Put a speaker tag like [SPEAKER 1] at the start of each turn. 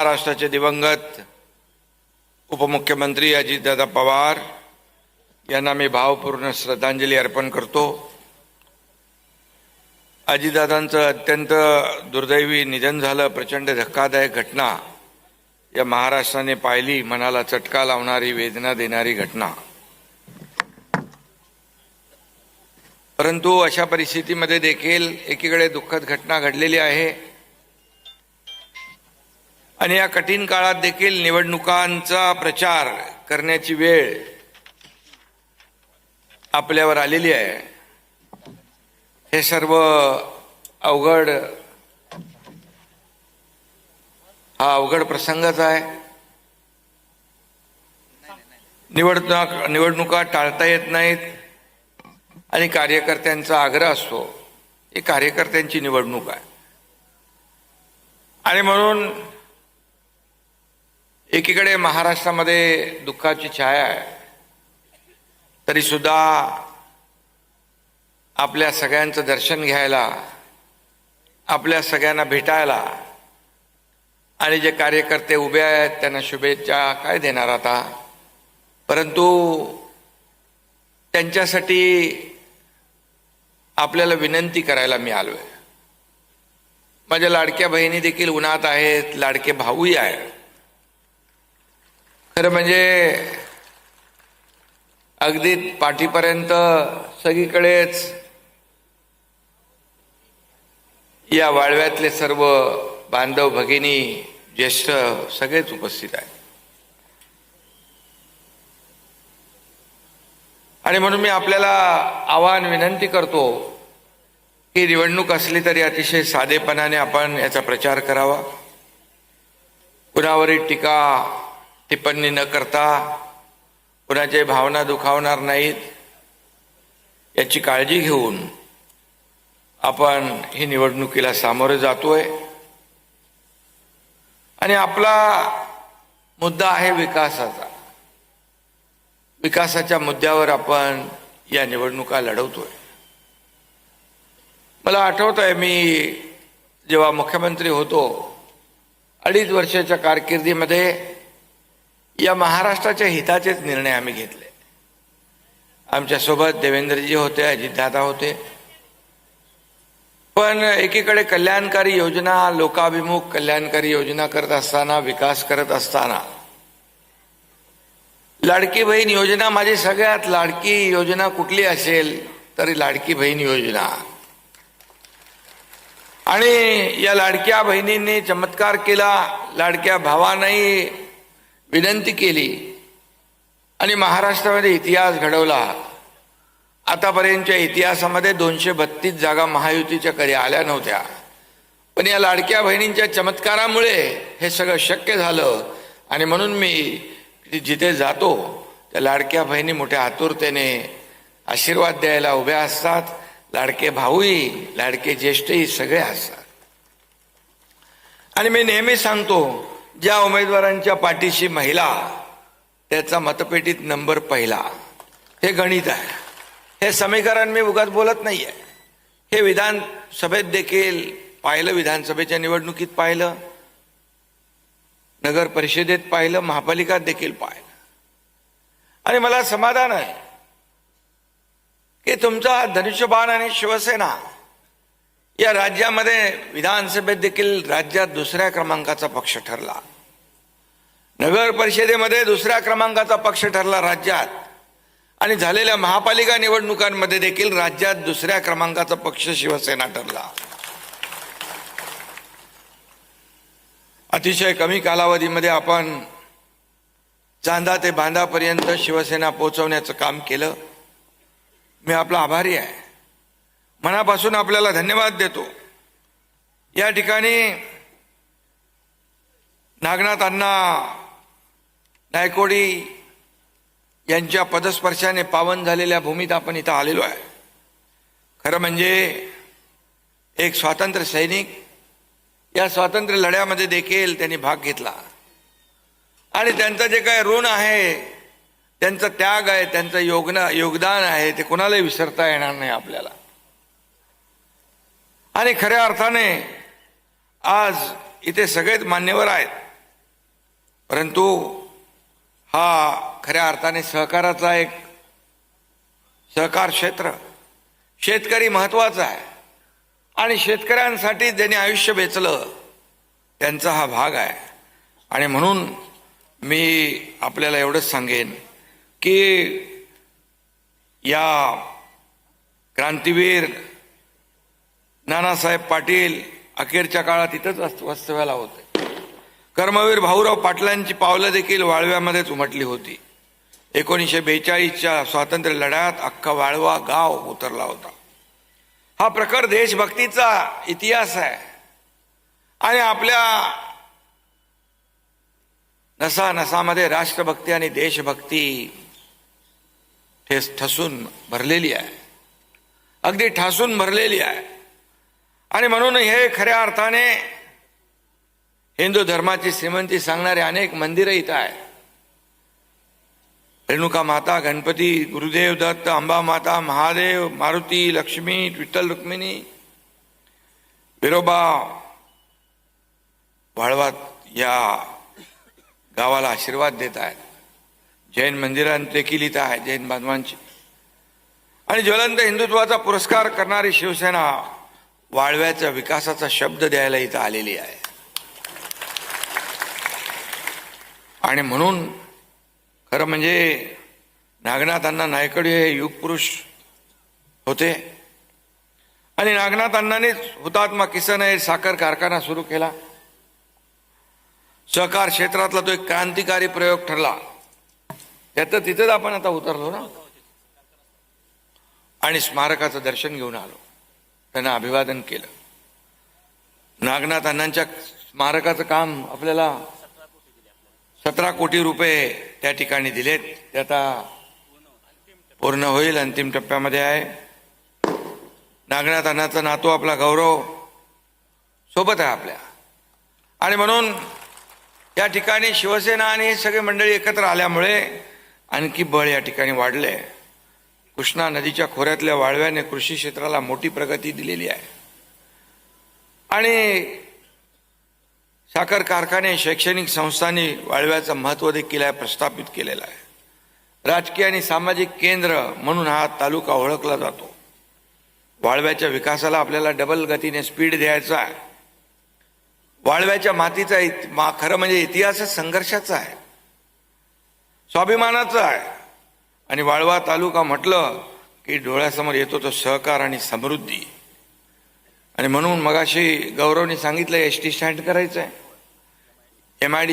[SPEAKER 1] महाराष्ट्राचे दिवंगत उपमुख्यमंत्री अजितदादा पवार यांना मी भावपूर्ण श्रद्धांजली अर्पण करतो। अजितदादांचं अत्यंत दुर्दैवी निधन झालं। प्रचंड धक्कादायक घटना या महाराष्ट्राने पाहिली, मनाला चटका लावणारी, वेदना देणारी घटना। परंतु अशा परिस्थितीमध्ये देखील एकीकडे दुःखद घटना घडलेली आहे आणि या कठीण काळात देखील निवडणुकांचा प्रचार करण्याची वेळ आपल्यावर आलेली आहे। हे सर्व अवघड प्रसंगच आहे। निवडणुका टाळता येत नाहीत आणि कार्यकर्त्यांचा आग्रह असतो, ही कार्यकर्त्यांची निवडणूक आहे आणि म्हणून एकीकडे महाराष्ट्रामध्ये दुःखाची छाया आहे, तरी सुद्धा आपल्या सगळ्यांचं दर्शन घ्यायला, आपल्या सगळ्यांना भेटायला आणि जे कार्यकर्ते उभे आहेत त्यांना शुभेच्छा काय देणार आता, परंतु त्यांच्यासाठी आपल्याला विनंती करायला मी आलोय। माझ्या लाडक्या बहिणी देखील उन्हात आहेत, लाडके भाऊही आहेत। खरं म्हणजे अगदी पाठीपर्यंत सगळीकडेच या वाळव्यातले सर्व बांधव भगिनी, ज्येष्ठ सगळेच उपस्थित आहेत आणि म्हणून मी आपल्याला आवाहन विनंती करतो की निवडणूक असली तरी अतिशय साधेपणाने आपण याचा प्रचार करावा। कुणावरील टीका टिप्पणी न करता, कुणाच्या भावना दुखावणार नाहीत याची काळजी घेऊन आपण ही निवडणुकीला सामोरे जातोय आणि आपला मुद्दा आहे विकासाचा। विकासाच्या मुद्द्यावर आपण या निवडणुका लढवतोय। मला आठवतंय मी जेव्हा मुख्यमंत्री होतो, 2.5 वर्षाच्या कारकिर्दीमध्ये या महाराष्ट्राच्या हिताचेच निर्णय आम्ही घेतले। आमच्यासोबत देवेंद्रजी होते, अजितदादा होते, पण एकीकडे कल्याणकारी योजना, लोकाभिमुख कल्याणकारी योजना करत असताना, विकास करत असताना लाडकी बहीण योजना, माझी सगळ्यात लाडकी योजना कुठली असेल तरी लाडकी बहीण योजना, आणि या लाडक्या बहिणींनी चमत्कार केला। लाडक्या भावांनाही विनंती केली आणि महाराष्ट्रामध्ये इतिहास घडवला। आतापर्यंतच्या इतिहासामध्ये 232 जागा महायुतीच्या कधी आल्या नव्हत्या, पण या लाडक्या बहिणींच्या चमत्कारामुळे हे सगळं शक्य झालं आणि म्हणून मी जिथे जातो त्या लाडक्या बहिणी मोठ्या आतुरतेने आशीर्वाद द्यायला उभ्या असतात। लाडके भाऊही, लाडके ज्येष्ठही सगळे असतात आणि मी नेहमी सांगतो, ज्या उमेदवारांच्या पाठीशी महिला त्याचा मतपेटीत नंबर पहिला। हे गणित आहे, हे समीकरण मी उगाच बोलत नाहीये। हे विधानसभेत देखील पाहिलं, विधानसभेच्या निवडणुकीत पाहिलं, नगर परिषदेत पाहिलं, महापालिकात देखील पाहिलं आणि मला समाधान आहे की तुमचा धनुष्यबाण आणि शिवसेना या राज्यामध्ये विधानसभेत देखील राज्यात 2ऱ्या क्रमांकाचा पक्ष ठरला, नगर परिषदेमध्ये 2ऱ्या क्रमांकाचा पक्ष ठरला राज्यात, आणि झालेल्या महापालिका निवडणुकांमध्ये देखील राज्यात 2ऱ्या क्रमांकाचा पक्ष शिवसेना ठरला। अतिशय कमी कालावधीमध्ये आपण चांदा ते बांधापर्यंत शिवसेना पोहोचवण्याचं काम केलं। मी आपला आभारी आहे, मनापासून आपल्याला धन्यवाद देतो। या ठिकाणी नागनाथ अण्णा नायकोडी यांच्या पदस्पर्शाने पावन झालेल्या भूमीत आपण इथं आलेलो आहे। खरं म्हणजे एक स्वातंत्र्य सैनिक, या स्वातंत्र्य लढ्यामध्ये देखील त्यांनी भाग घेतला आणि त्यांचं जे काही ऋण आहे, त्यांचा त्याग आहे, त्यांचं योगदान आहे, ते कोणालाही विसरता येणार नाही आपल्याला। आणि खऱ्या अर्थाने आज इथे सगळेच मान्यवर आहेत। परंतु हा खऱ्या अर्थाने सहकाराचा एक सहकार क्षेत्र, शेतकरी महत्वाचा आहे आणि शेतकऱ्यांसाठी ज्यांनी आयुष्य वेचलं त्यांचा हा भाग आहे. आणि म्हणून मी आपल्याला एवढंच सांगेन की या क्रांतीवीर नानासाहेब पाटील अखेरच्या काळात इथंच वास्तव्याला होते. कर्मवीर भाऊराव पाटलांची पावलं देखील वाळव्यामध्येच उमटली होती. 1942च्या स्वातंत्र्य लढ्यात अख्खा वाळवा गाव उतरला होता. हा प्रखर देशभक्तीचा इतिहास आहे आणि आपल्या नसामध्ये राष्ट्रभक्ती आणि देशभक्ती ठसून भरलेली आहे, अगदी ठासून भरलेली आहे. आणि म्हणून हे खऱ्या अर्थाने हिंदू धर्माची श्रीमंती सांगणारे अनेक मंदिरं इथं आहेत. रेणुका माता, गणपती, गुरुदेव दत्त, अंबा माता, महादेव, मारुती, लक्ष्मी, विठ्ठल रुक्मिणी, विरोबा वाळवात या गावाला आशीर्वाद देत आहेत. जैन मंदिरांदेखील इथं आहे, जैन बांधवांची. आणि ज्वलंत हिंदुत्वाचा पुरस्कार करणारी शिवसेना वाळव्याच्या विकासाचा शब्द द्यायला इथं आलेली आहे. आणि म्हणून खरं म्हणजे नागनाथ अण्णा नायकडे हे युगपुरुष होते आणि नागनाथ अण्णांनीच हुतात्मा किसन साखर कारखाना सुरू केला. सहकार क्षेत्रातला तो एक क्रांतिकारी प्रयोग ठरला. त्यात तिथेच आपण आता उतरलो ना आणि स्मारकाचं दर्शन घेऊन आलो, त्यांना अभिवादन केलं. नागनाथ अण्णांच्या स्मारकाचं काम आपल्याला 17 कोटी रुपये त्या ठिकाणी दिलेत. ते आता पूर्ण होईल, अंतिम टप्प्यामध्ये आहे. नागनाथ अण्णाचा नातू आपला गौरव सोबत आहे आपल्या. आणि म्हणून या ठिकाणी शिवसेना आणि हे सगळे मंडळी एकत्र आल्यामुळे आणखी बळ या ठिकाणी वाढले. कृष्णा नदीच्या खोऱ्यातल्या वाळव्याने कृषी क्षेत्राला मोठी प्रगती दिलेली आहे आणि साखर कारखाने, शैक्षणिक संस्थांनी वाळव्याचं महत्त्व देखील आहे प्रस्थापित केलेलं आहे. राजकीय आणि सामाजिक केंद्र म्हणून हा तालुका ओळखला जातो. वाळव्याच्या विकासाला आपल्याला डबल गतीने स्पीड द्यायचा आहे. वाळव्याच्या मातीचा खरं म्हणजे इतिहासच संघर्षाचा आहे, स्वाभिमानाचा आहे. आणि वाळवा तालुका म्हटलं की डोळ्यासमोर येतो तो सहकार आणि समृद्धी. आणि म्हणून मगाशी गौरवने सांगितलं एसटी स्टँड करायचं आहे, MIDC